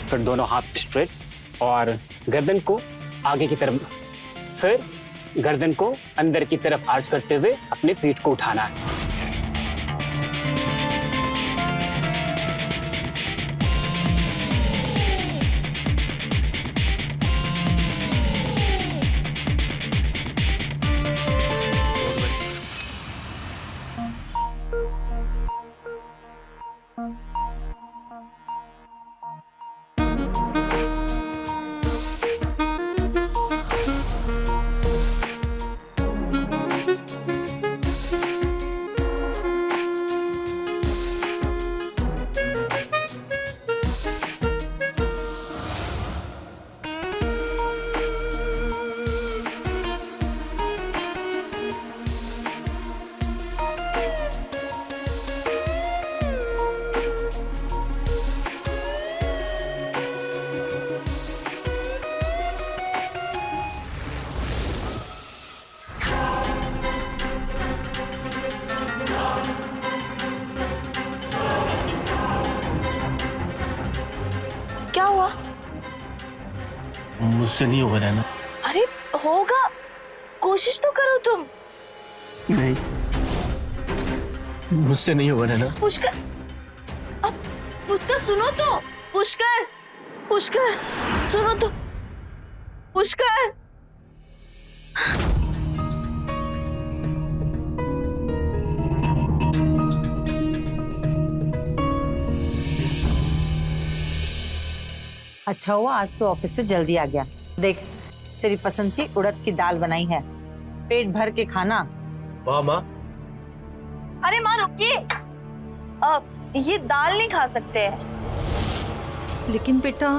फिर दोनों हाथ स्ट्रेट और गर्दन को आगे की तरफ, फिर गर्दन को अंदर की तरफ आर्च करते हुए अपने पीठ को उठाना है। क्या हुआ? मुझसे नहीं होगा नैना। अरे होगा, कोशिश तो करो तुम। नहीं, मुझसे नहीं होगा नैना। पुष्कर, अब पुष्कर सुनो तो, पुष्कर, पुष्कर सुनो तो, पुष्कर। अच्छा हुआ आज तो ऑफिस से जल्दी आ गया। देख, तेरी पसंद की उड़द की दाल बनाई है, पेट भर के खाना। वाह माँ। अरे माँ रुकिए, ये दाल नहीं खा सकते हैं। लेकिन बेटा,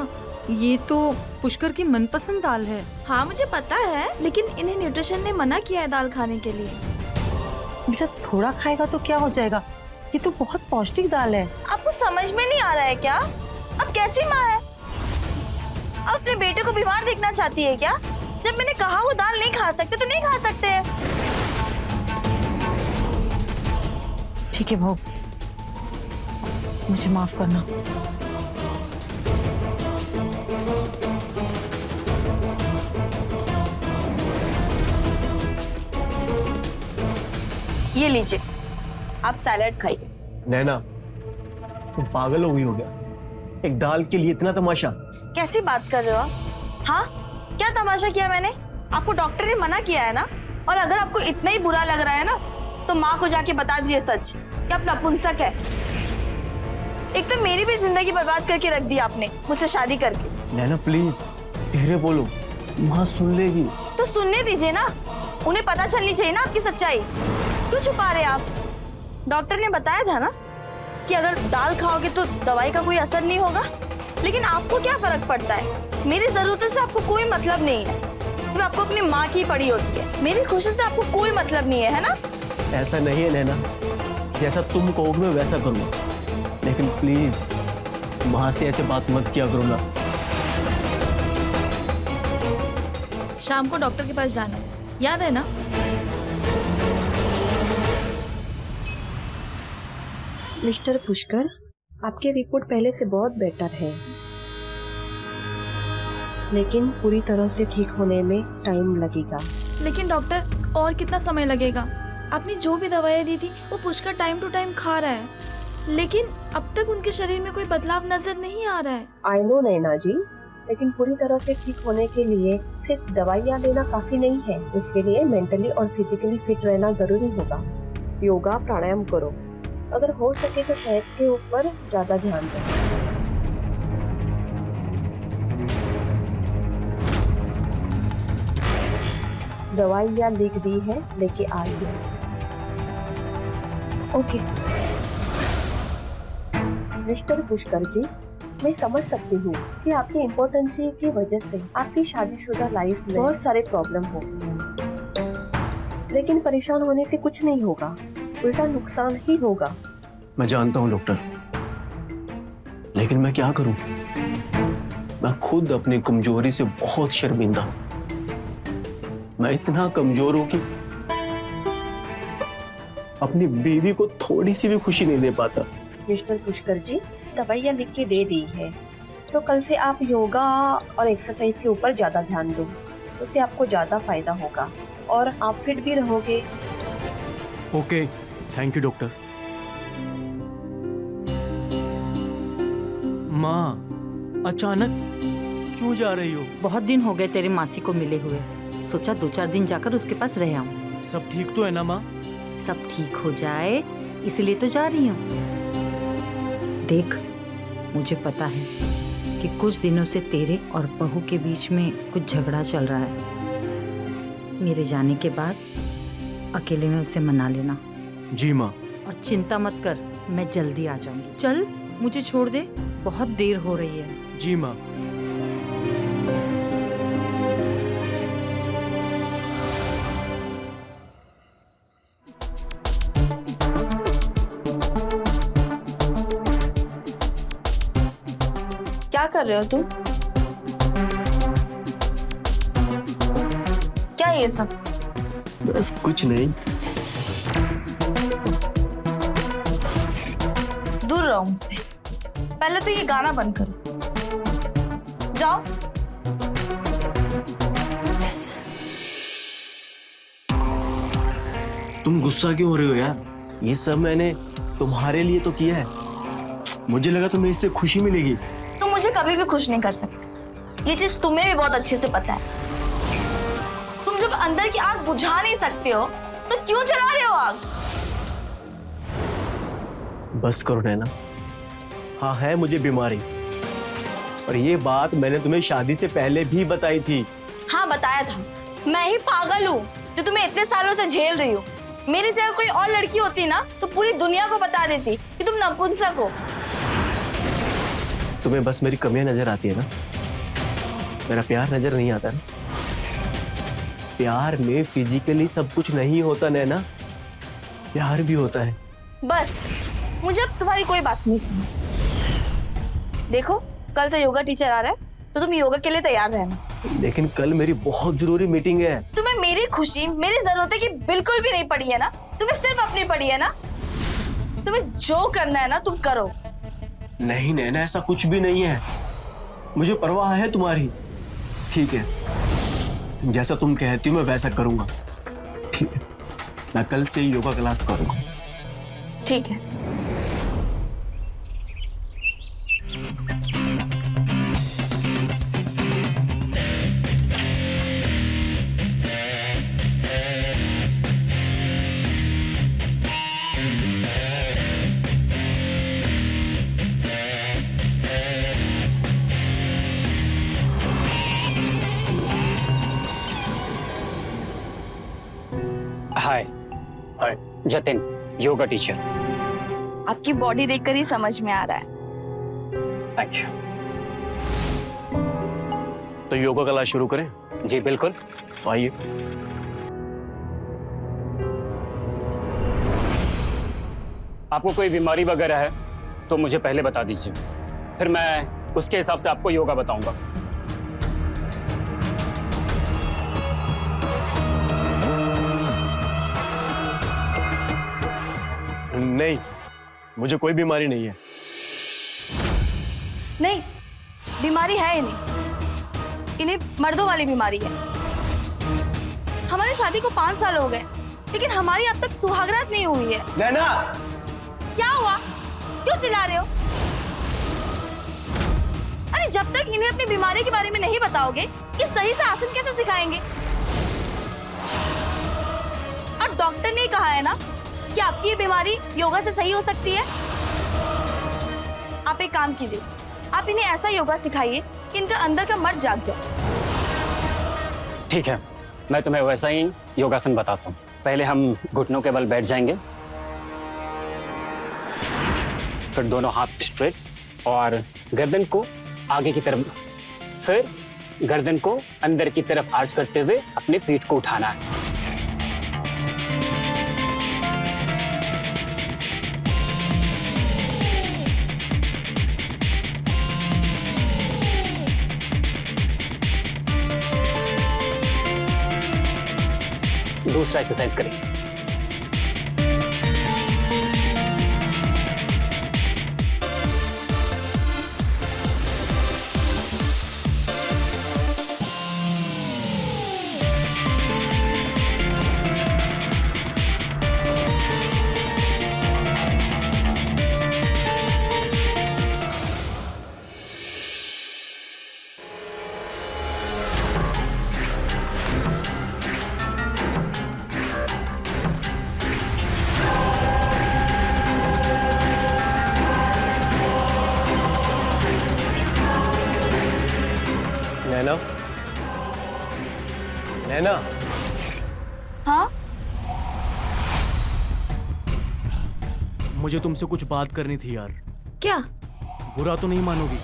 ये तो पुष्कर की मनपसंद दाल है। हाँ मुझे पता है, लेकिन इन्हें न्यूट्रिशन ने मना किया है दाल खाने के लिए। बेटा थोड़ा खाएगा तो क्या हो जाएगा, ये तो बहुत पौष्टिक दाल है। आपको समझ में नहीं आ रहा है क्या? अब कैसी माँ है? अब अपने बेटे को बीमार देखना चाहती है क्या? जब मैंने कहा वो दाल नहीं खा सकते तो नहीं खा सकते हैं। ठीक है बहू, मुझे माफ करना। ये लीजिए, आप सैलेड खाइए। नैना, तुम पागल हो गई हो क्या? एक दाल के लिए इतना तमाशा? कैसी बात कर रहे हो आप? हाँ क्या तमाशा किया मैंने? आपको डॉक्टर ने मना किया है ना? और अगर आपको इतना ही बुरा लग रहा है ना, तो माँ को जाके बता दीजिए सच कि आप नपुंसक है। एक तो मेरी भी जिंदगी बर्बाद करके रख दी आपने मुझसे शादी करके। नैना प्लीज धीरे बोलो, माँ सुन लेगी। तो सुनने दीजिए ना, उन्हें पता चलनी चाहिए ना आपकी सच्चाई। क्यों छुपा रहे आप? डॉक्टर ने बताया था ना कि अगर दाल खाओगे तो दवाई का कोई असर नहीं होगा। लेकिन आपको क्या फर्क पड़ता है? मेरी जरूरतों से आपको कोई मतलब नहीं है, सिर्फ आपको अपनी माँ की पड़ी होती है। मेरी खुशी से आपको कोई मतलब नहीं है ना? ऐसा नहीं है नैना, जैसा तुम कहोगे मैं वैसा करूँगा, लेकिन प्लीज माँ से ऐसे बात मत किया करो ना। शाम को डॉक्टर के पास जाना है, याद है ना? मिस्टर पुष्कर, आपकी रिपोर्ट पहले से बहुत बेटर है, लेकिन पूरी तरह से ठीक होने में टाइम लगेगा। लेकिन डॉक्टर और कितना समय लगेगा? आपने जो भी दवाइयाँ दी थी वो पुष्कर टाइम टू टाइम खा रहा है, लेकिन अब तक उनके शरीर में कोई बदलाव नजर नहीं आ रहा है। आई नो नैना जी, लेकिन पूरी तरह से ठीक होने के लिए सिर्फ दवाइयाँ लेना काफी नहीं है। इसके लिए मेंटली और फिजिकली फिट रहना जरूरी होगा। योगा प्राणायाम करो, अगर हो सके तो सेहत के ऊपर ज्यादा ध्यान दें। दवाइयाँ लिख दी है, लेके आइए। ओके। मिस्टर पुष्कर जी, मैं समझ सकती हूँ कि आपकी इम्पोर्टेंसी की वजह से आपकी शादीशुदा लाइफ में बहुत सारे प्रॉब्लम हो, लेकिन परेशान होने से कुछ नहीं होगा, उल्टा नुकसान ही होगा। मैं जानता हूँ डॉक्टर, लेकिन मैं क्या करूँ? मैं खुद अपनी कमजोरी से बहुत शर्मिंदा हूँ। मैं इतना कमजोर हूँ कि अपनी बीवी को थोड़ी सी भी खुशी नहीं दे पाता। मिस्टर पुष्कर जी, दवाइयाँ लिख के दे दी है, तो कल से आप योगा और एक्सरसाइज के ऊपर ज्यादा ध्यान दो, उससे आपको ज्यादा फायदा होगा और आप फिट भी रहोगे। Okay, thank you doctor. माँ, अचानक क्यों जा रही हो? बहुत दिन हो गए तेरे मासी को मिले हुए, सोचा 2-4 दिन जाकर उसके पास रह आऊं। सब ठीक तो है ना माँ? सब ठीक हो जाए इसलिए तो जा रही हूँ। देख, मुझे पता है कि कुछ दिनों से तेरे और बहू के बीच में कुछ झगड़ा चल रहा है। मेरे जाने के बाद अकेले में उसे मना लेना। जी माँ। और चिंता मत कर, मैं जल्दी आ जाऊंगी। चल, मुझे छोड़ दे, बहुत देर हो रही है। जी माँ। क्या कर रहे हो तुम? क्या ये सब? बस कुछ नहीं। दूर रहो मुझसे। पहले तो ये गाना बंद करो। जाओ। तुम गुस्सा क्यों हो रहे हो यार? ये सब मैंने तुम्हारे लिए तो किया है। मुझे लगा तुम्हें इससे खुशी मिलेगी। तुम मुझे कभी भी खुश नहीं कर सकते, ये चीज तुम्हें भी बहुत अच्छे से पता है। तुम जब अंदर की आग बुझा नहीं सकते हो तो क्यों जला रहे हो आग? बस करो नैना। हाँ, है मुझे बीमारी, और ये बात मैंने तुम्हें शादी से पहले भी बताई थी। हाँ, बताया था। मैं ही पागल हूँ जो तुम्हें इतने सालों से झेल रही हूँ। मेरी जगह कोई और लड़की होती ना तो पूरी दुनिया को बता देती कि तुम नपुंसक हो। तुम्हें बस मेरी कमियां नजर आती है ना, मेरा प्यार नजर नहीं आता ना। प्यार में फिजिकली सब कुछ नहीं होता नैना, प्यार भी होता है। बस, मुझे अब तुम्हारी कोई बात नहीं सुनी। देखो, कल से योगा टीचर आ रहा है तो तुम योगा के लिए तैयार रहना। लेकिन कल मेरी बहुत जरूरी मीटिंग है। तुम्हें मेरी खुशी, मेरी जरूरतें की बिल्कुल भी नहीं पड़ी है ना? तुम्हें सिर्फ अपनी पड़ी है ना? तुम्हें जो करना है ना तुम करो। नहीं नैना, ऐसा कुछ भी नहीं है। मुझे परवाह है तुम्हारी। ठीक है, जैसा तुम कहती हो मैं वैसा करूंगा। ठीक है, मैं कल से योगा क्लास करूंगा। ठीक है। हाय। हाय। जतिन, योगा टीचर। आपकी बॉडी देखकर ही समझ में आ रहा है। Thank you. तो योगा क्लास शुरू करें? जी बिल्कुल। तो आइए। आपको कोई बीमारी वगैरह है तो मुझे पहले बता दीजिए, फिर मैं उसके हिसाब से आपको योगा बताऊंगा। नहीं, मुझे कोई बीमारी नहीं है। नहीं, बीमारी है इन्हें मर्दों वाली बीमारी है। हमारी शादी को 5 साल हो गए, लेकिन हमारी अब तक सुहागरात नहीं हुई है। नैना! क्या हुआ? क्यों चिल्ला रहे हो? अरे जब तक इन्हें अपनी बीमारी के बारे में नहीं बताओगे कि सही से आसन कैसे सिखाएंगे? और डॉक्टर ने कहा है ना कि आपकी ये बीमारी योगा से सही हो सकती है। आप एक काम कीजिए, आप इन्हें ऐसा योगा सिखाइए कि इनका अंदर का मर्द जाग जाए। ठीक है, मैं तुम्हें वैसा ही योगासन बताता हूँ। पहले हम घुटनों के बल बैठ जाएंगे, फिर दोनों हाथ स्ट्रेट और गर्दन को आगे की तरफ, फिर गर्दन को अंदर की तरफ आर्च करते हुए अपने पीठ को उठाना है। दूसरा एक्सरसाइज करें। नैना, नैना, हाँ मुझे तुमसे कुछ बात करनी थी यार। क्या? बुरा तो नहीं मानोगी?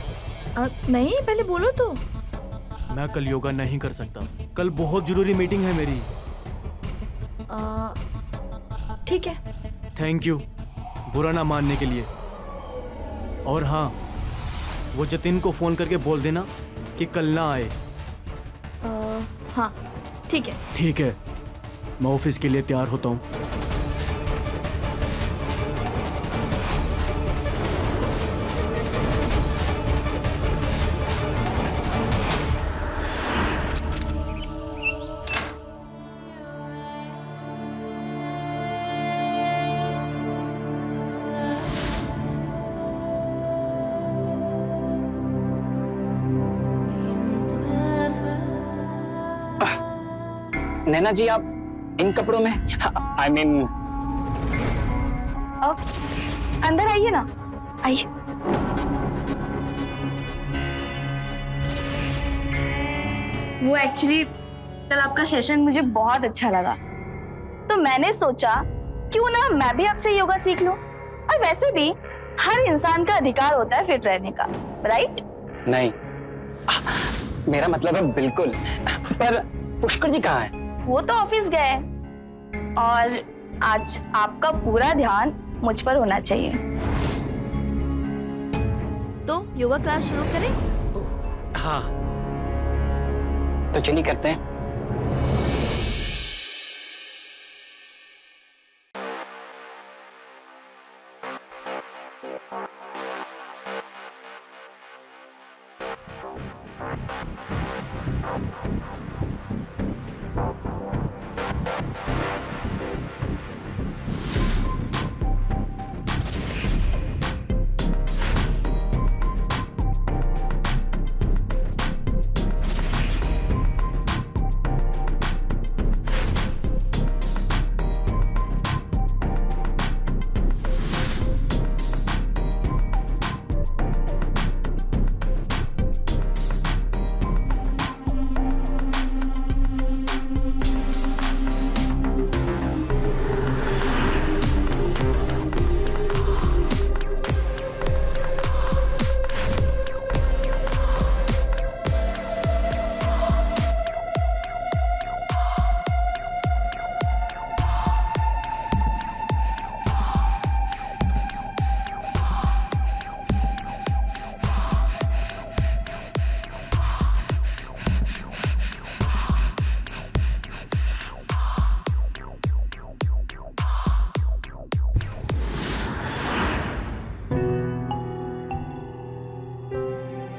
नहीं, पहले बोलो तो। मैं कल योगा नहीं कर सकता। कल बहुत जरूरी मीटिंग है मेरी। ठीक है। थैंक यू बुरा ना मानने के लिए। और हाँ, वो जतिन को फोन करके बोल देना कि कल ना आए। हाँ ठीक है। ठीक है, मैं ऑफिस के लिए तैयार होता हूँ। नैना जी, आप इन कपड़ों में, आई मीन अब अंदर आइए ना, आइए। वो एक्चुअली कल आपका सेशन मुझे बहुत अच्छा लगा, तो मैंने सोचा क्यों ना मैं भी आपसे योगा सीख लूं। और वैसे भी हर इंसान का अधिकार होता है फिट रहने का, राइट? नहीं, मेरा मतलब है बिल्कुल। पर पुष्कर जी कहाँ हैं? वो तो ऑफिस गए और आज आपका पूरा ध्यान मुझ पर होना चाहिए। तो योगा क्लास शुरू करें? हाँ, तो चलिए करते हैं।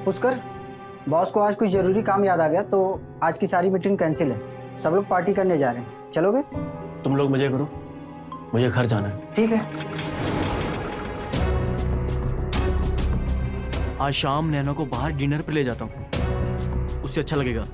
पुष्कर, बॉस को आज कुछ जरूरी काम याद आ गया तो आज की सारी मीटिंग कैंसिल है। सब लोग पार्टी करने जा रहे हैं, चलोगे? तुम लोग मजे करो, मुझे घर जाना है। ठीक है। आज शाम नैना को बाहर डिनर पर ले जाता हूँ, उससे अच्छा लगेगा।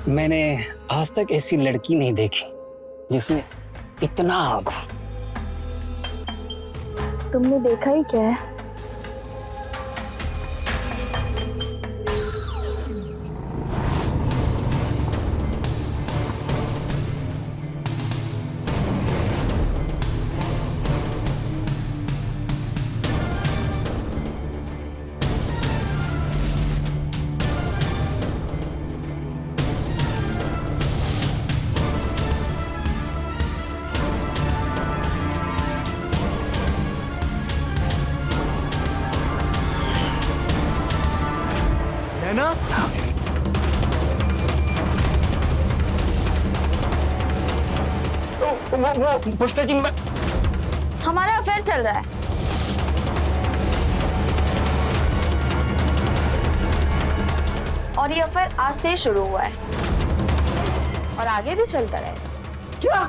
मैंने आज तक ऐसी लड़की नहीं देखी जिसमें इतना आग हो। तुमने देखा ही क्या है? नैना, वो पुष्कर जी, हमारा अफेयर चल रहा है। और ये अफेयर आज से शुरू हुआ है और आगे भी चलता रहेगा। क्या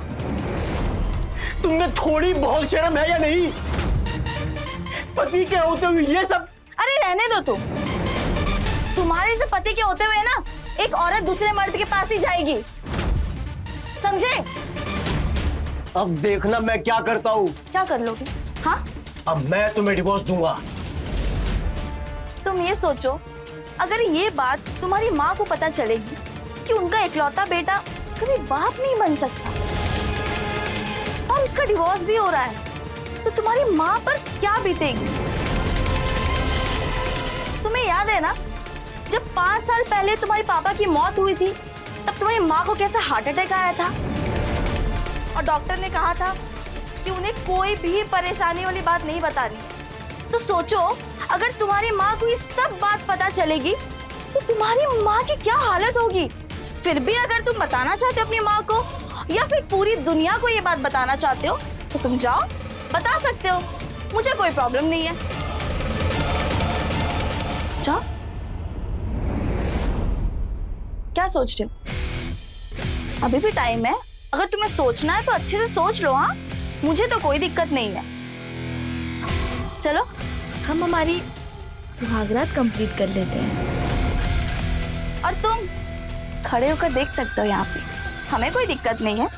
तुमने थोड़ी बहुत शर्म है या नहीं? पति के होते हुए ये सब। अरे रहने दो तुम। तुम्हारे से पति के होते हुए ना एक औरत दूसरे मर्द के पास ही जाएगी, समझे? अब देखना मैं क्या करता हूँ। क्या कर लोगे? हाँ, अब मैं तुम्हें डिवोर्स दूंगा। तुम ये सोचो, अगर ये बात तुम्हारी माँ को पता चलेगी कि उनका इकलौता बेटा कभी बाप नहीं बन सकता और उसका डिवोर्स भी हो रहा है, तो तुम्हारी माँ पर क्या बीतेगी? तुम्हें याद है ना, जब 5 साल पहले तुम्हारे पापा की मौत हुई थी, तब तुम्हारी माँ को कैसा हार्ट अटैक आया था और डॉक्टर ने कहा था कि उन्हें कोई भी परेशानी वाली बात नहीं बतानी। तो सोचो, अगर तुम्हारी माँ को ये सब बात पता चलेगी तो तुम्हारी माँ की क्या हालत होगी। फिर भी अगर तुम बताना चाहते हो अपनी माँ को या फिर पूरी दुनिया को ये बात बताना चाहते हो तो तुम जाओ, बता सकते हो, मुझे कोई प्रॉब्लम नहीं है। जाओ। क्या सोच रहे हो? अभी भी टाइम है, अगर तुम्हें सोचना है तो अच्छे से सोच लो। हाँ, मुझे तो कोई दिक्कत नहीं है। चलो, हम हमारी सुहागरात कंप्लीट कर लेते हैं। और तुम खड़े होकर देख सकते हो यहाँ पे, हमें कोई दिक्कत नहीं है।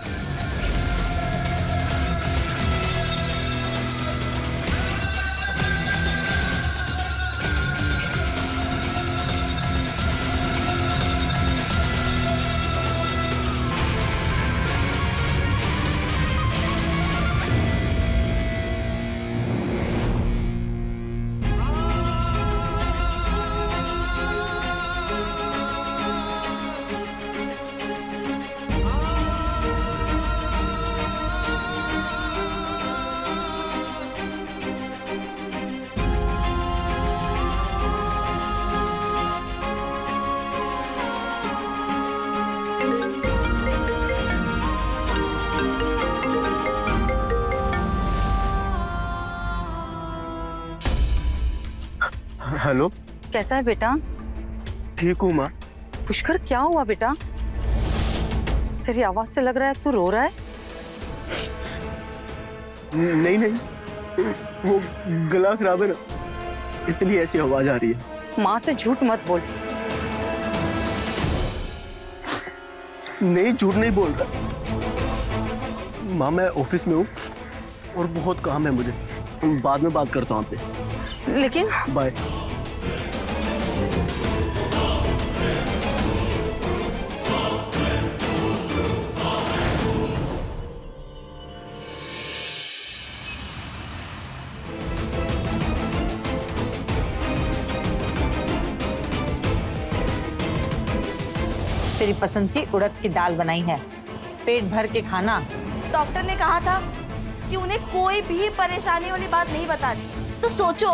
हेलो, कैसा है बेटा? ठीक हूँ माँ। पुष्कर, क्या हुआ बेटा? तेरी आवाज से लग रहा है तू रो रहा है। नहीं नहीं, वो गला खराब है ना, इसलिए ऐसी आवाज आ रही है। माँ से झूठ मत बोल। नहीं, झूठ नहीं बोल रहा माँ, मैं ऑफिस में हूँ और बहुत काम है मुझे, बाद में बात करता हूँ आपसे। लेकिन बाय। तेरी पसंद की उड़द की दाल बनाई है, पेट भर के खाना। डॉक्टर ने कहा था कि उन्हें कोई भी परेशानी वाली बात नहीं बतानी। तो सोचो,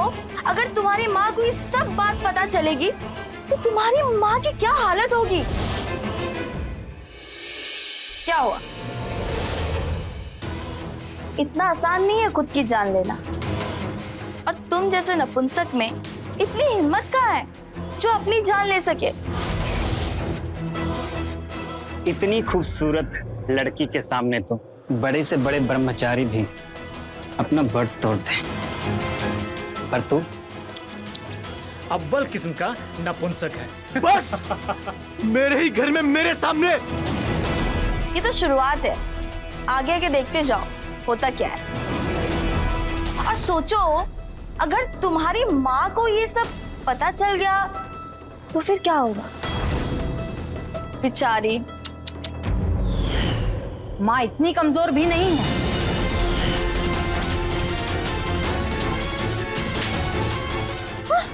अगर तुम्हारी माँ को ये सब बात पता चलेगी तो तुम्हारी माँ की क्या हालत होगी। क्या हुआ? इतना आसान नहीं है खुद की जान लेना, और तुम जैसे नपुंसक में इतनी हिम्मत कहाँ है जो अपनी जान ले सके। इतनी खूबसूरत लड़की के सामने तो बड़े से बड़े ब्रह्मचारी भी अपना व्रत तोड़ दे, पर तू अव्वल किस्म का नपुंसक है। बस मेरे ही घर में मेरे सामने। ये तो शुरुआत है, आगे आगे देखते जाओ होता क्या है। और सोचो, अगर तुम्हारी माँ को ये सब पता चल गया तो फिर क्या होगा? बेचारी माँ इतनी कमजोर भी नहीं है।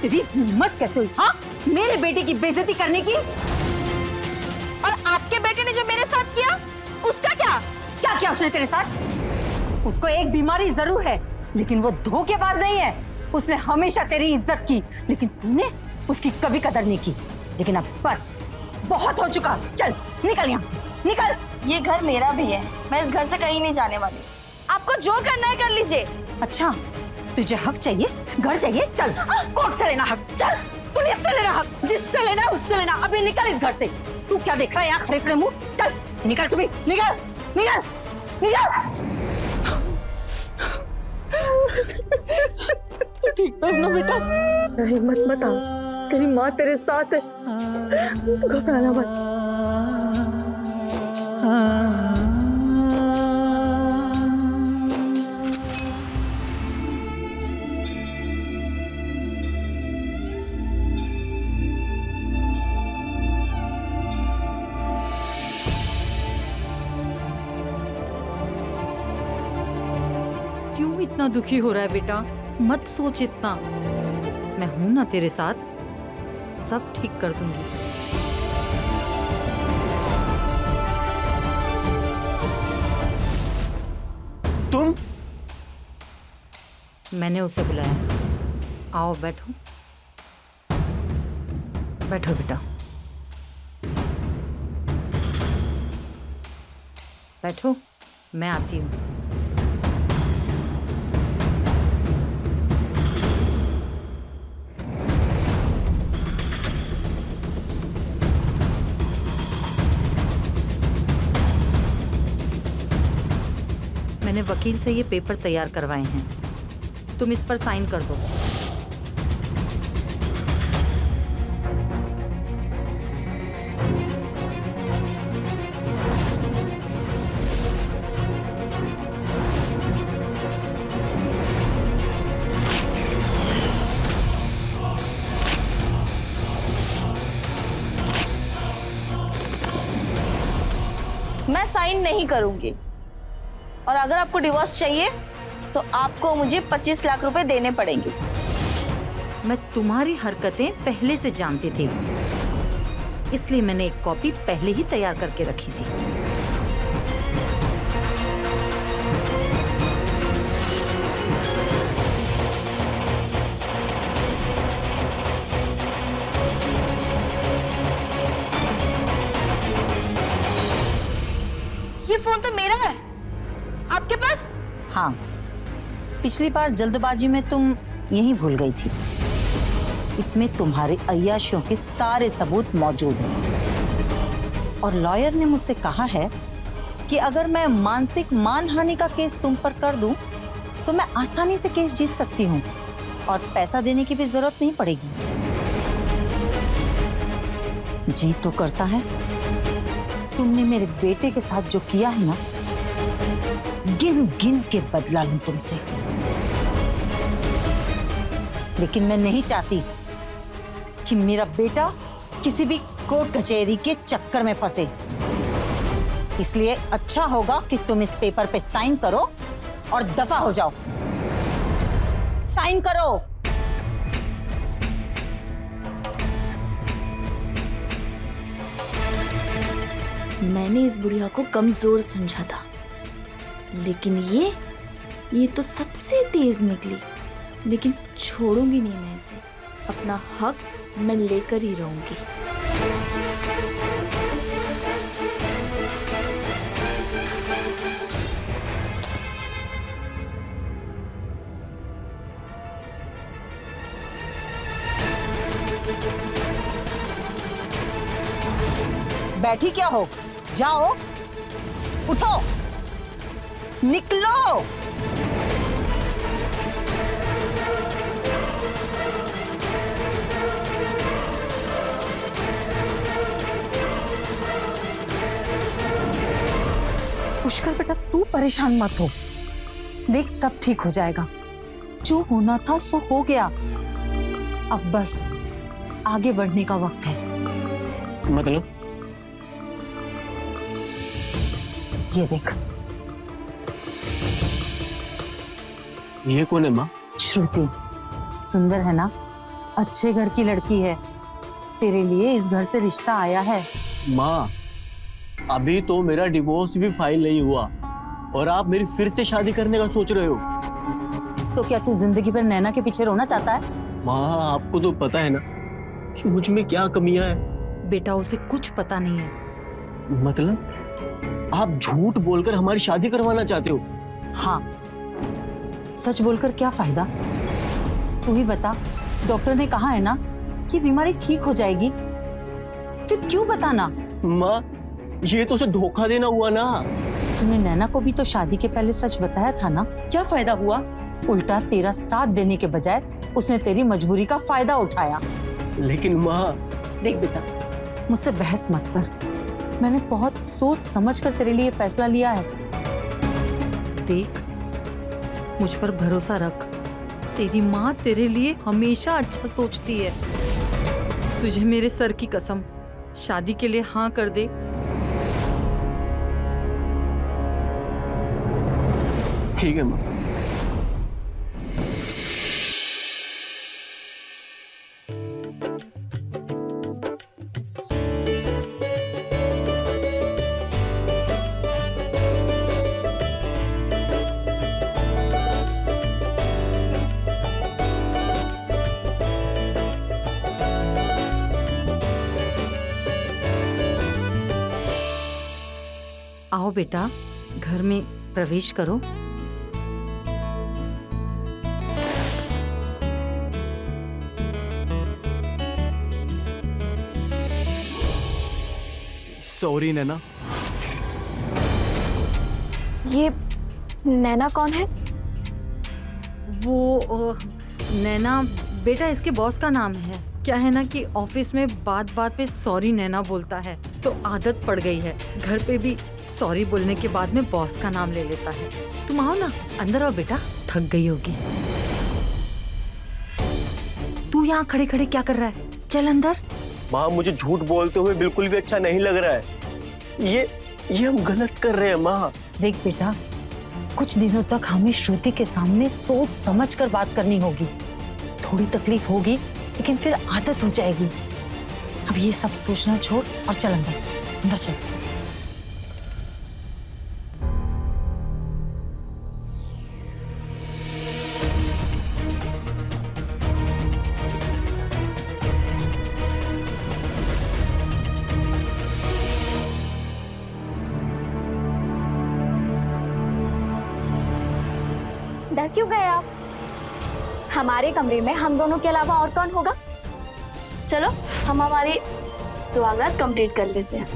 तेरी हिम्मत कैसे हुई, हाँ, मेरे बेटे की बेइज्जती करने की? और आपके बेटे ने जो मेरे साथ किया उसका क्या? क्या किया उसने तेरे साथ? उसको एक बीमारी जरूर है, लेकिन वो धोखेबाज नहीं है। उसने हमेशा तेरी इज्जत की, लेकिन तूने उसकी कभी कदर नहीं की। लेकिन अब बस बहुत हो चुका, चल निकल यहाँ से, निकल। ये घर मेरा भी है, मैं इस घर से कहीं नहीं जाने वाली। आपको जो करना है कर लीजिए। अच्छा, तुझे हक चाहिए, घर चाहिए, चल कोर्ट से लेना हक, चल पुलिस से लेना हक, जिससे लेना है उससे लेना। अभी निकल इस घर से। तू क्या देख रहा है यहाँ खड़े खड़े मुंह? चल निकल, तू भी निकल, निकल, निकल। ठीक ना बेटा, हिम्मत मत आ, तेरी माँ तेरे साथ है, तू घबराना मत। क्यों इतना दुखी हो रहा है बेटा? मत सोच इतना, मैं हूं ना तेरे साथ, सब ठीक कर दूंगी। तुम? मैंने उसे बुलाया। आओ बैठो, बैठो बेटा, बैठो, मैं आती हूँ। मैंने वकील से ये पेपर तैयार करवाए हैं, तुम इस पर साइन कर दो। मैं साइन नहीं करूंगी, और अगर आपको डिवोर्स चाहिए तो आपको मुझे 25 लाख रुपए देने पड़ेंगे। मैं तुम्हारी हरकतें पहले से जानती थी, इसलिए मैंने एक कॉपी पहले ही तैयार करके रखी थी। ये फोन तो मेरा है, आपके पास? हाँ, पिछली बार जल्दबाजी में तुम यहीं भूल गई थी। इसमें तुम्हारे अय्याशियों के सारे सबूत मौजूद हैं। और लॉयर ने मुझसे कहा है कि अगर मैं मानसिक मानहानि का केस तुम पर कर दूं, तो मैं आसानी से केस जीत सकती हूँ और पैसा देने की भी जरूरत नहीं पड़ेगी। जी तो करता है तुमने मेरे बेटे के साथ जो किया है ना, गिन गिन के बदला लूं तुमसे। लेकिन मैं नहीं चाहती कि मेरा बेटा किसी भी कोर्ट कचहरी के चक्कर में फंसे। इसलिए अच्छा होगा कि तुम इस पेपर पे साइन करो और दफा हो जाओ। साइन करो। मैंने इस बुढ़िया को कमजोर समझा था, लेकिन ये तो सबसे तेज निकली। लेकिन छोड़ूंगी नहीं मैं इसे, अपना हक मैं लेकर ही रहूंगी। बैठी क्या हो? जाओ, उठो, निकलो। पुष्कर बेटा, तू परेशान मत हो, देख सब ठीक हो जाएगा। जो होना था सो हो गया, अब बस आगे बढ़ने का वक्त है। मतलब? ये देख, ये कौन है माँ? श्रुति, सुंदर है ना? अच्छे घर की लड़की है, तेरे लिए इस घर से रिश्ता आया है। माँ, अभी तो मेरा डिवोर्स भी फाइल नहीं हुआ और आप मेरी फिर से शादी करने का सोच रहे हो। तो क्या तू जिंदगी भर नैना के पीछे रोना चाहता है? माँ, आपको तो पता है ना कि मुझ में क्या कमियां हैं। बेटा, उसे कुछ पता नहीं है। मतलब आप झूठ बोलकर हमारी शादी करवाना चाहते हो? हाँ, सच बोलकर क्या फायदा? तू ही बता, डॉक्टर ने कहा है ना कि बीमारी ठीक हो जाएगी, फिर क्यों बताना? माँ, ये तो उसे धोखा देना हुआ ना। तूने नैना को भी तो शादी के पहले सच बताया था ना, क्या फायदा हुआ? उल्टा तेरा साथ देने के बजाय उसने तेरी मजबूरी का फायदा उठाया। लेकिन माँ, देख बेटा, मुझसे बहस मत कर। मैंने बहुत सोच समझ कर तेरे लिए फैसला लिया है। देख, मुझ पर भरोसा रख। तेरी माँ तेरे लिए हमेशा अच्छा सोचती है। तुझे मेरे सर की कसम, शादी के लिए हाँ कर दे। ठीक है माँ। आओ बेटा, घर में प्रवेश करो। सॉरी नैना। ये नैना कौन है? वो नैना बेटा इसके बॉस का नाम है। क्या है ना कि ऑफिस में बात बात पे सॉरी नैना बोलता है, तो आदत पड़ गई है। घर पे भी सॉरी बोलने के बाद में बॉस का नाम ले लेता है। तुम आओ ना, अंदर आओ बेटा, थक गई होगी। तू यहाँ खड़े खड़े क्या कर रहा है? चल अंदर। माँ, मुझे झूठ बोलते हुए बिल्कुल भी अच्छा नहीं लग रहा है। ये हम गलत कर रहे हैं माँ। देख बेटा, कुछ दिनों तक हमें श्रुति के सामने सोच समझ कर बात करनी होगी। थोड़ी तकलीफ होगी, लेकिन फिर आदत हो जाएगी। अब ये सब सोचना छोड़ और चल अंदर चल। डर क्यों गए आप? हमारे कमरे में हम दोनों के अलावा और कौन होगा? चलो हम हमारी स्वागत कंप्लीट कर लेते हैं।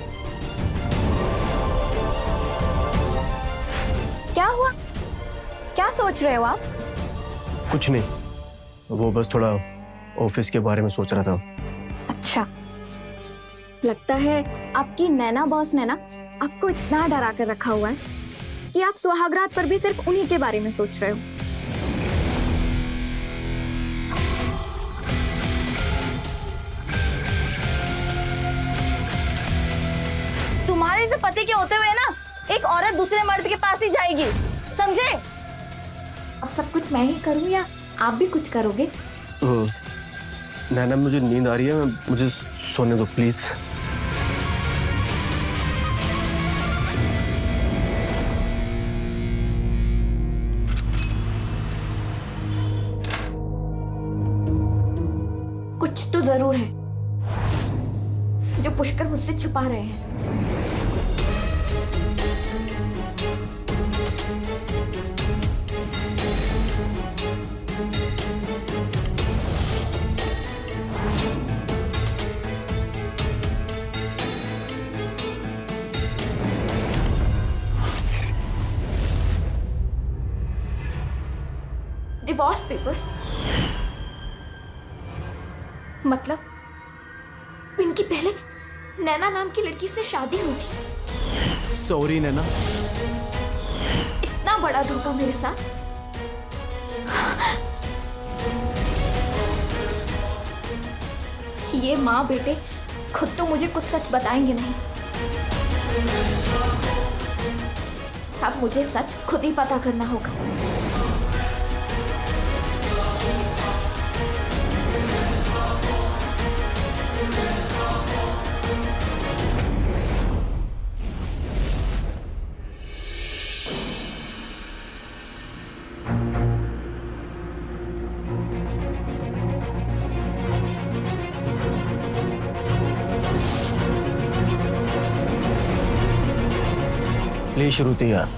क्या हुआ? क्या सोच रहे हो आप? कुछ नहीं, वो बस थोड़ा ऑफिस के बारे में सोच रहा था। अच्छा, लगता है आपकी नैना बॉस ने ना आपको इतना डरा कर रखा हुआ है कि आप सुहागरात पर भी सिर्फ उन्हीं के बारे में सोच रहे हो। तुम्हारे से पति के होते हुए ना एक औरत दूसरे मर्द के पास ही जाएगी, समझे? अब सब कुछ मैं ही करूं या आप भी कुछ करोगे? नैना, मुझे नींद आ रही है, मुझे सोने दो प्लीज। कुछ तो जरूर है जो पुष्कर मुझसे छुपा रहे हैं। Divorce papers? मतलब इनकी पहले नैना नाम की लड़की से शादी हुई थी। सॉरी नैना। इतना बड़ा धोखा मेरे साथ। ये माँ बेटे खुद तो मुझे कुछ सच बताएंगे नहीं। अब मुझे सच खुद ही पता करना होगा। ले श्रुति यार,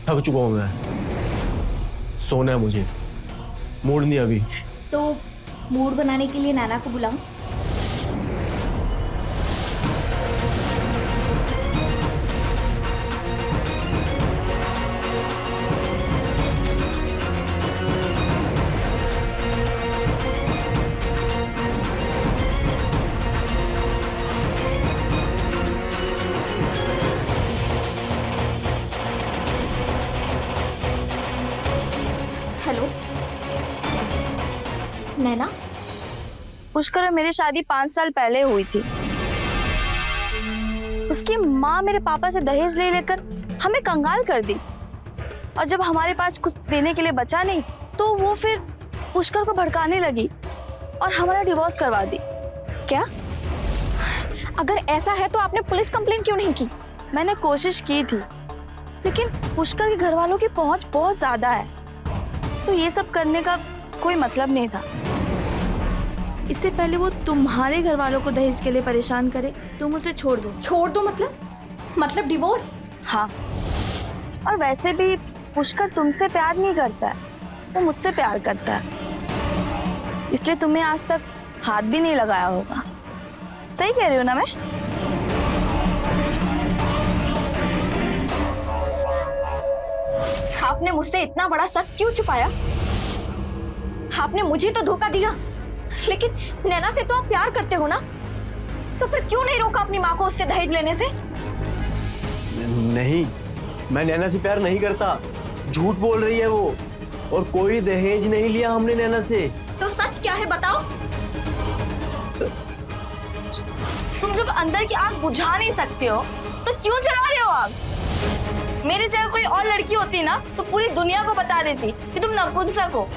थक चुका हूं मैं, सोना है मुझे, मूड नहीं अभी। तो मूड बनाने के लिए नैना को बुलाऊं? हेलो नैना, पुष्कर और मेरी शादी 5 साल पहले हुई थी। उसकी माँ मेरे पापा से दहेज ले लेकर हमें कंगाल कर दी, और जब हमारे पास कुछ देने के लिए बचा नहीं तो वो फिर पुष्कर को भड़काने लगी और हमारा डिवोर्स करवा दी। क्या? अगर ऐसा है तो आपने पुलिस कंप्लेंट क्यों नहीं की? मैंने कोशिश की थी, लेकिन पुष्कर के घर वालों की पहुंच बहुत ज्यादा है, तो ये सब करने का कोई मतलब नहीं था। इससे पहले वो तुम्हारे घर वालों को दहेज के लिए परेशान करे, तुम उसे छोड़ दो। छोड़ दो मतलब डिवोर्स? हाँ, और वैसे भी पुष्कर तुमसे प्यार नहीं करता है, वो मुझसे प्यार करता है, इसलिए तुम्हें आज तक हाथ भी नहीं लगाया होगा। सही कह रही हूँ ना मैं? आपने मुझसे इतना बड़ा शक क्यों छुपाया? आपने मुझे तो धोखा दिया, लेकिन नैना से तो आप प्यार करते हो ना, तो फिर क्यों नहीं रोका अपनी माँ को उससे दहेज लेने से? नहीं, मैं नैना से प्यार नहीं करता, झूठ बोल रही है वो, और कोई दहेज नहीं लिया हमने नैना से। तो सच क्या है बताओ? तुम जब अंदर की आग बुझा नहीं सकते हो तो क्यों जला रहे हो आग? मेरी जगह कोई और लड़की होती ना तो पूरी दुनिया को बता देती कि तुम नपुंसक हो।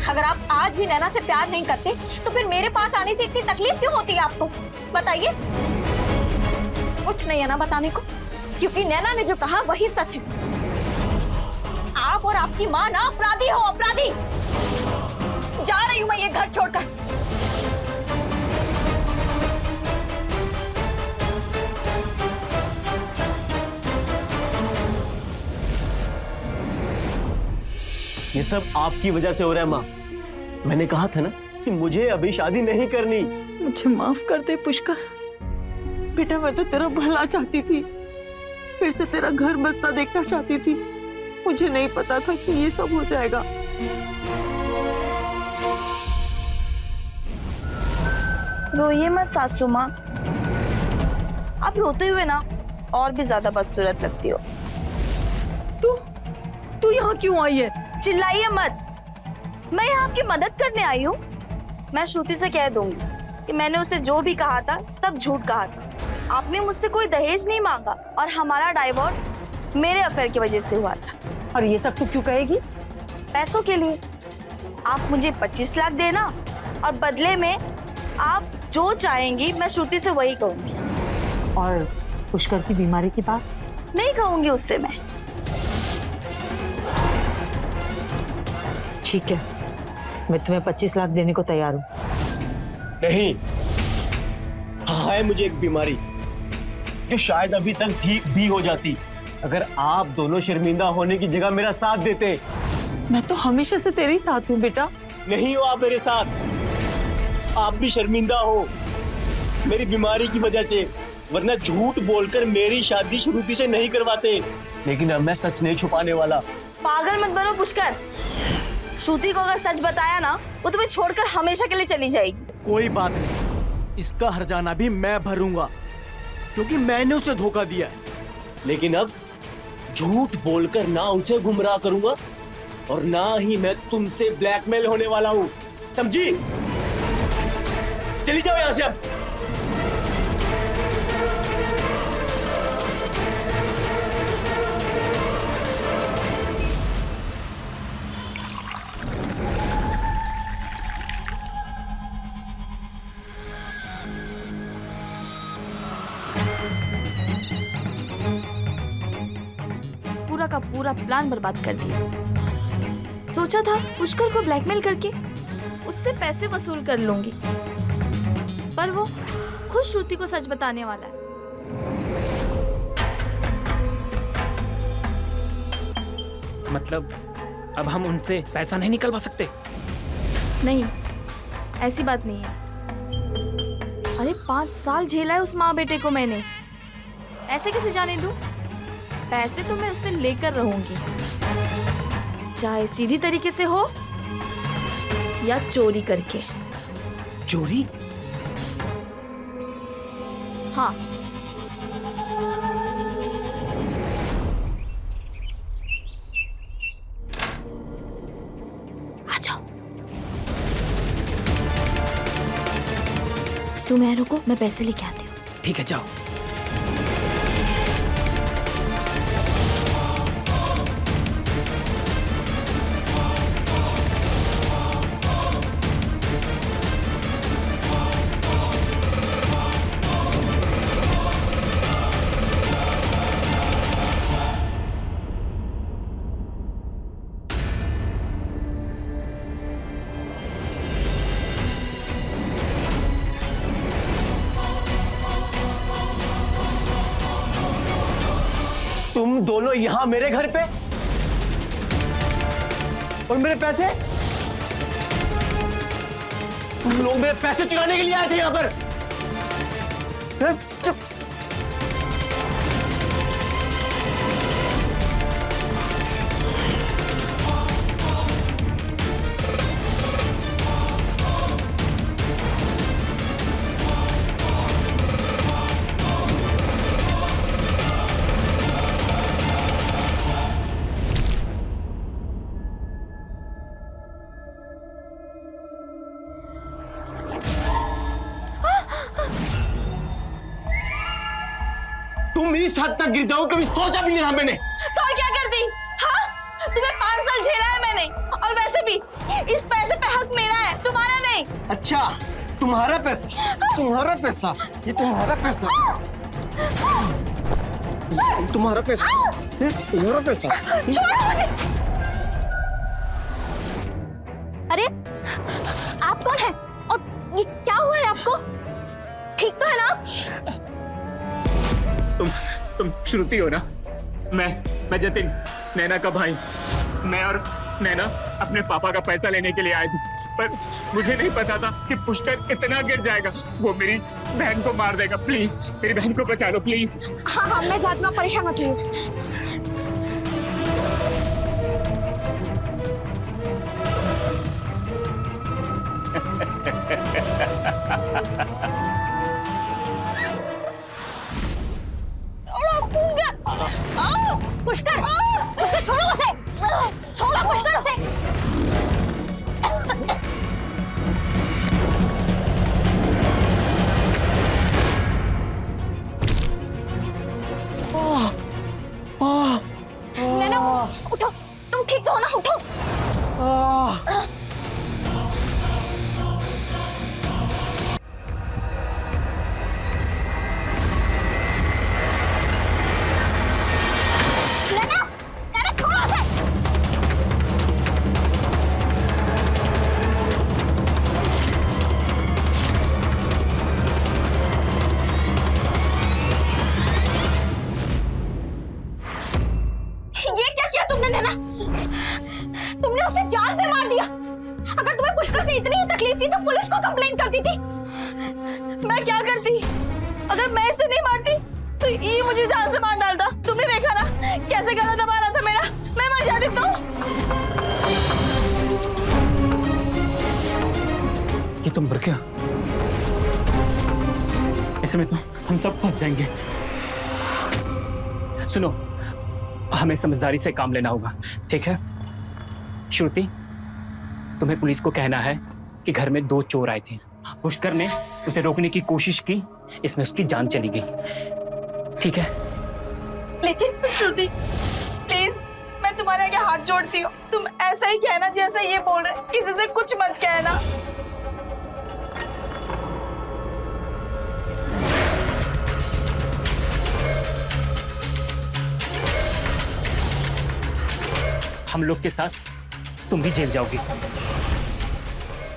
अगर आप आज भी नैना से प्यार नहीं करते तो फिर मेरे पास आने से इतनी तकलीफ क्यों होती है आपको? बताइए। कुछ नहीं है ना बताने को, क्योंकि नैना ने जो कहा वही सच है। आप और आपकी माँ ना अपराधी हो, अपराधी। जा रही हूँ मैं ये घर छोड़कर। ये सब आपकी वजह से हो रहा है माँ। मैंने कहा था ना कि मुझे अभी शादी नहीं करनी। मुझे माफ कर दे पुष्कर। बेटा मैं तो तेरा भला चाहती थी, फिर से तेरा घर बसता देखना चाहती थी। मुझे नहीं पता था कि ये सब हो जाएगा। रोइए मत सासू माँ, आप रोते हुए ना और भी ज्यादा बदसूरत लगती हो। तू यहाँ क्यों आई है? चिल्लाइए मत, मैं यहाँ आपकी मदद करने आई हूँ। मैं श्रुति से कह दूंगी कि मैंने उसे जो भी कहा था सब झूठ कहा था। आपने मुझसे कोई दहेज नहीं मांगा और हमारा डाइवोर्स मेरे अफेयर की वजह से हुआ था। और ये सब तू क्यों कहेगी? पैसों के लिए। आप मुझे 25 लाख देना और बदले में आप जो चाहेंगी मैं श्रुति से वही कहूंगी। और पुष्कर की बीमारी की बात? नहीं कहूंगी उससे मैं। ठीक है, मैं तुम्हें 25 लाख देने को तैयार हूँ। नहीं, हाँ है मुझे एक बीमारी जो शायद अभी तक ठीक भी हो जाती अगर आप दोनों शर्मिंदा होने की जगह मेरा साथ देते। मैं तो हमेशा से तेरे साथ हूँ बेटा। नहीं हो आप मेरे साथ, आप भी शर्मिंदा हो मेरी बीमारी की वजह से, वरना झूठ बोलकर मेरी शादी श्रुति से नहीं करवाते। लेकिन अब मैं सच नहीं छुपाने वाला। पागल मत बनो पुष्कर। श्रुति को अगर सच बताया ना वो तुम्हें छोड़कर हमेशा के लिए चली जाएगी। कोई बात नहीं, इसका हर्जाना भी मैं भरूंगा क्योंकि मैंने उसे धोखा दिया। लेकिन अब झूठ बोलकर ना उसे गुमराह करूंगा और ना ही मैं तुमसे ब्लैकमेल होने वाला हूं, समझी? चली जाओ यहां से अब। पूरा का पूरा प्लान बर्बाद कर दिया। सोचा था पुष्कर को ब्लैकमेल करके उससे पैसे वसूल कर लूंगी, पर वो खुद श्रुति को सच बताने वाला है। मतलब अब हम उनसे पैसा नहीं निकलवा सकते? नहीं, ऐसी बात नहीं है। अरे 5 साल झेला है उस माँ बेटे को मैंने, ऐसे कैसे जाने दूं? पैसे तो मैं उससे लेकर रहूंगी, चाहे सीधी तरीके से हो या चोरी करके। चोरी? हाँ। तुम यहाँ रुको, मैं पैसे लेके आती हूँ। ठीक है, जाओ। तुम दोनों यहां मेरे घर पे और मेरे पैसे? तुम लोग मेरे पैसे चुराने के लिए आए थे यहां पर? चुप। तुम इस हद तक गिर जाओ कभी सोचा भी नहीं था मैंने। तो और क्या कर दी? हाँ, तुम्हें 5 साल झेला है मैंने, और वैसे भी इस पैसे पे हक मेरा है, तुम्हारा नहीं। अच्छा, तुम्हारा पैसा, तुम्हारा पैसा, ये तुम्हारा पैसा, तुम्हारा पैसा, तुम्हारा पैसा। छोड़ो मुझे। अरे आप कौन हैं? और ये क्या हुआ है आपको? ठीक तो है ना? तुम श्रुति हो ना? मैं जतिन, नैना का भाई। मैं और नैना अपने पापा का पैसा लेने के लिए आए थे, पर मुझे नहीं पता था कि पुष्कर इतना गिर जाएगा। वो मेरी बहन को मार देगा। प्लीज मेरी बहन को बचा लो, प्लीज। हाँ हाँ, मैं जाती हूँ, परेशान मत होइए। पुष्कर, पुष्कर छोड़ो उसे, छोड़ो पुष्कर उसे। नैना उठो, तुम ठीक तो हो ना? उठो। तुमने उसे जान से मार दिया। अगर तुम्हें पुष्कर से इतनी तकलीफ थी तो पुलिस को कंप्लेंट करती थी। मैं क्या करती? अगर मैं इसे नहीं मारती तो ये मुझे जान से मार डालता। तुमने देखा ना कैसे गला दबा रहा था मेरा। मैं मर जाती तो। ये तुम मर गया? इसमें तो हम सब फंस जाएंगे। सुनो, हमें समझदारी से काम लेना होगा, ठीक है? श्रुति, तुम्हें पुलिस को कहना है कि घर में 2 चोर आए थे। पुष्कर ने उसे रोकने की कोशिश की, इसमें उसकी जान चली गई, ठीक है? लेकिन श्रुति प्लीज, मैं तुम्हारे आगे हाथ जोड़ती हूँ, तुम ऐसा ही कहना जैसा ये बोल रहे। किसी से कुछ मत कहना। हम लोग के साथ तुम भी जेल जाओगी,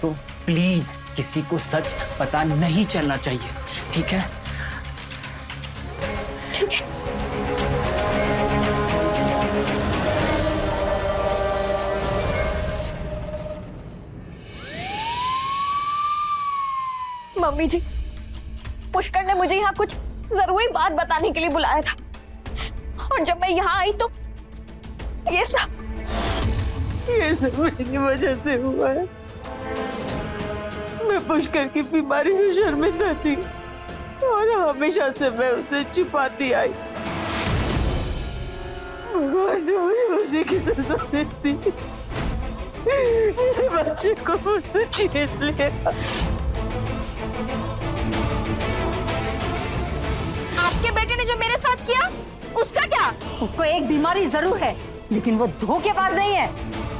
तो प्लीज किसी को सच पता नहीं चलना चाहिए, ठीक है? ठीक है। मम्मी जी, पुष्कर ने मुझे यहाँ कुछ जरूरी बात बताने के लिए बुलाया था, और जब मैं यहाँ आई तो ये सब मेरी वजह से हुआ है। मैं पुष्कर की बीमारी से शर्मिंदा थी और हमेशा से मैं उसे छुपाती आई। भगवान ने मुझे उसी की सजा दी। मेरे बच्चे को मुझसे छीन लिया। बेटे ने जो मेरे साथ किया उसका क्या? उसको एक बीमारी जरूर है, लेकिन वो धोखेबाज नहीं है।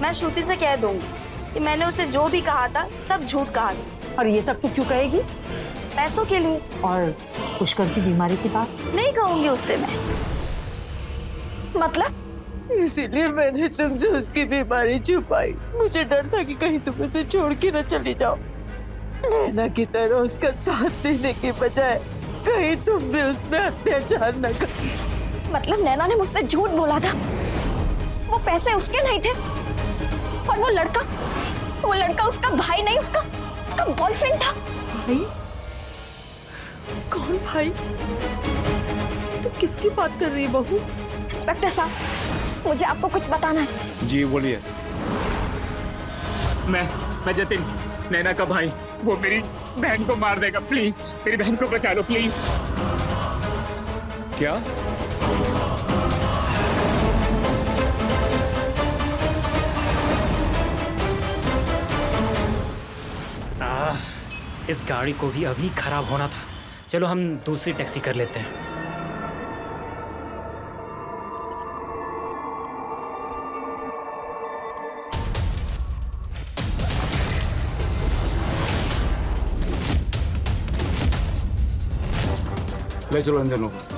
मैं श्रुति से कह दूंगी कि मैंने उसे जो भी कहा था सब झूठ कहा था। और ये सब तू क्यों कहेगी? पैसों के लिए। और पुष्कर की बीमारी की बात नहीं कहूंगी उससे मैं। मतलब? इसीलिए मैंने तुमसे उसकी बीमारी छुपाई। मुझे डर था कि कहीं तुम उसे छोड़ के न चली जाओ। नैना की तरह उसका साथ देने के बजाय कहीं तुम भी उसमें अत्याचार न कर। मतलब नैना ने मुझसे झूठ बोला था? वो पैसे उसके नहीं थे? और वो लड़का उसका भाई नहीं, उसका बॉयफ्रेंड था। भाई? कौन भाई? तुम किसकी बात कर रही बहू? इंस्पेक्टर साहब, मुझे आपको कुछ बताना है। जी बोलिए। मैं जतिन, नैना का भाई। वो मेरी बहन को मार देगा, प्लीज मेरी बहन को बचा लो प्लीज। क्या? इस गाड़ी को भी अभी खराब होना था। चलो हम दूसरी टैक्सी कर लेते हैं। ले चलो अंदर लोगों।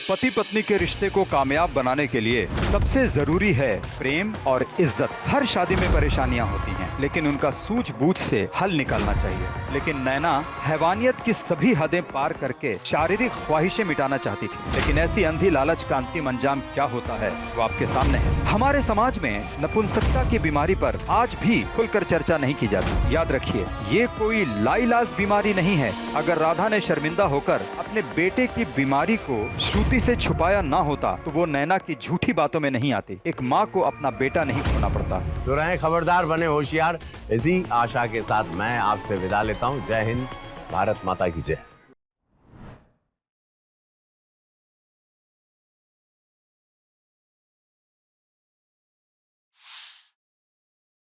पति पत्नी के रिश्ते को कामयाब बनाने के लिए सबसे जरूरी है प्रेम और इज्जत। हर शादी में परेशानियां होती हैं, लेकिन उनका सूझबूझ से हल निकालना चाहिए। लेकिन नैना हैवानियत की सभी हदें पार करके शारीरिक ख्वाहिशें मिटाना चाहती थी, लेकिन ऐसी अंधी लालच का अंतिम अंजाम क्या होता है वो आपके सामने है। हमारे समाज में नपुंसकता की बीमारी पर आज भी खुलकर चर्चा नहीं की जाती। याद रखिए, ये कोई लाइलाज बीमारी नहीं है। अगर राधा ने शर्मिंदा होकर अपने बेटे की बीमारी को श्रुति से छुपाया ना होता तो वो नैना की झूठी बातों में नहीं आती। एक माँ को अपना बेटा नहीं खोना पड़ता। तो रहें खबरदार, बने होशियार। इसी आशा के साथ मैं आपसे विदा लेता हूँ। जय हिंद, भारत माता की जय।